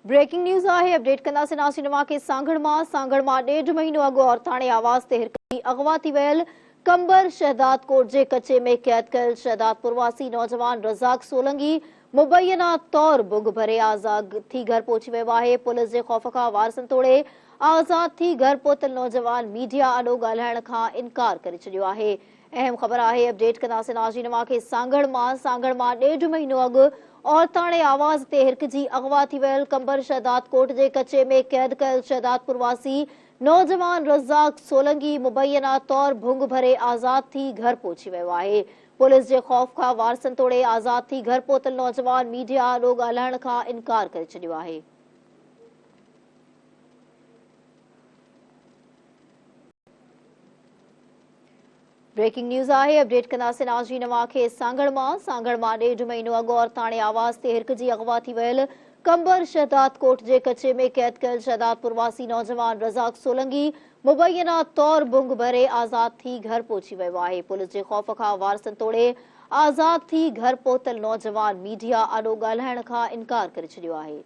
Breaking news आहे update कंदासीं नासिर नवा के सांगड़ मां 1.5 महीनो अॻु औरताणे आवाज़ ते हिकु अगवा थी वियल कंबर शहदाद कोट जे कचे में कैद कयल शहदाद प्रवासी नौजवान रज़ाक सोलंगी मुबैना तौर बुग भरे आज़ाद थी घर पहुची वियो आहे। पुलिस जे खौफ़ खां वारसनि तोड़े आज़ाद थी घर पहुतल नौजवान मीडिया आॾो ॻाल्हाइण खां इनकार करे छॾियो आहे। अहम ख़बर आहे अपडेट कंदासीं नाज़रीन नवा के सांगड़ मां 1.5 महीनो अॻु औरताणे आवाज़ ते हिरक जी अगवा थी वियल कंबर शहदाद कोट जे कचे में कैद कयल शहदाद प्रवासी नौजवान रज़ाक सोलंगी मुबैना तौर भुंग भरे आज़ाद थी घर पहुची वियो आहे। पुलिस जे खौफ़ खां वारसनि तोड़े आज़ाद थी घर पहुतल नौजवान मीडिया आॾो ॻाल्हाइण खां इनकार करे छॾियो आहे। ब्रेकिंग न्यूज़ आहे अपडेट कंदासीं नाज़रीन नवा खे सांगड़ मां 1.5 महीनो अॻु औरताणे आवाज़ ते हिरक जी अगवा थी वियल कंबर शहदाद कोट जे कचे में कैद कयल शहदाद प्रवासी नौजवान रज़ाक सोलंगी मुबैना तौर बुंग भरे आज़ाद थी घर पहुची वियो आहे। पुलिस जे खौफ़ खां वारसनि तोड़े आज़ाद थी घर पहुतल नौजवान मीडिया आॾो ॻाल्हाइण खां इनकार करे छॾियो आहे।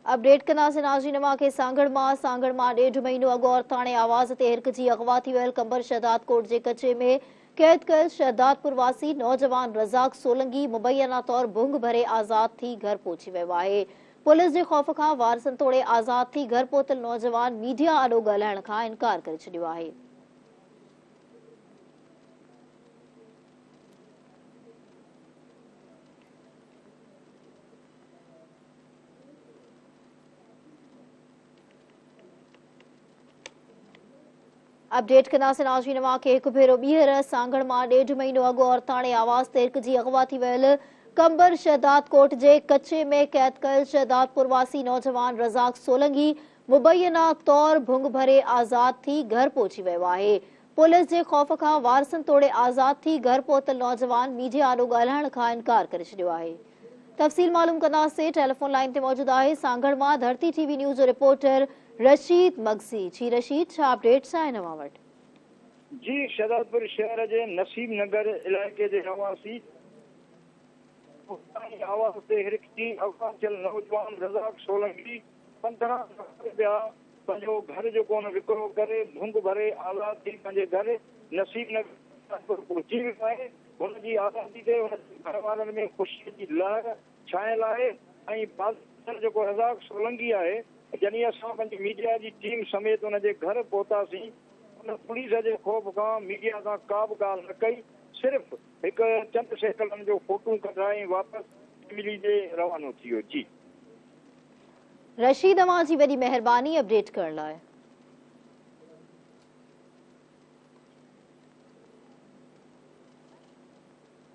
अपडेट कंदासीं नाज़रीन नवा के सांगड़ मां 1.5 महीनो अॻु औरताणे आवाज़ ते हिरक जी अगवा थी वियल कंबर शहदाद कोट जे कचे में कैद कयल शहदाद प्रवासी नौजवान रज़ाक सोलंगी मुबैना तौर भुंग भरे आज़ाद थी घर पहुची वियो आहे। पुलिस जे खौफ़ खां वारसनि तोड़े आज़ाद थी घर पहुतल नौजवान मीडिया आॾो ॻाल्हाइण खां इनकार करे छॾियो आहे। अपडेट कंदासीं नाज़रीन नवा के हिकु भेरो ॿीहर सांगड़ मां 1.5 महीनो अॻु औरताणे आवाज़ ते हिरक जी अगवा थी वियल कंबर शहदाद कोट जे कचे में कैद कयल शहदाद प्रवासी नौजवान रज़ाक सोलंगी मुबैना तौर भुंग भरे आज़ाद थी घर पहुची वियो आहे। पुलिस जे खौफ़ खां वारसनि तोड़े आज़ाद थी घर पहुतल नौजवान मीडिया आॾो ॻाल्हाइण खां इनकार करे छॾियो आहे। तफ़सील मालूम कंदासीं। टेलीफोन लाइन ते मौजूद आहे सांगड़ मां धरती टीवी न्यूज़ जो रिपोर्टर रशीद मगज़ी। जी रशीद, छा अपडेट्स आहे नवां वटि? जी, शहदादपुर शहर के नसीब नगर इलाके के रहवासी आवाज़ से हिरकती अगवा थियल नौजवान रज़ाक सोलंकी 15 रुपया पंहिंजो घर जो कोन विकिरो करे भुंग भरे आज़ाद थी पंहिंजे घर नसीब नगर पहुची वियो आहे। हुनजी आज़ादी ते घर वारनि में ख़ुशी जी लहर छायल आहे ऐं बाज़ार जेको रज़ाक सोलंकी आहे जॾहिं असां पंहिंजी मीडिया जी टीम समेत हुनजे घर पहुतासीं उन पुलिस जे खौफ़ खां मीडिया सां का बि ॻाल्हि न कई, सिर्फ़ हिकु चंद सेकंडनि जो फोटू कढाई वापसि फैमिली जे रवानो थी वियो। जी रशीद, तव्हां जी वॾी महिरबानी अपडेट करण लाइ।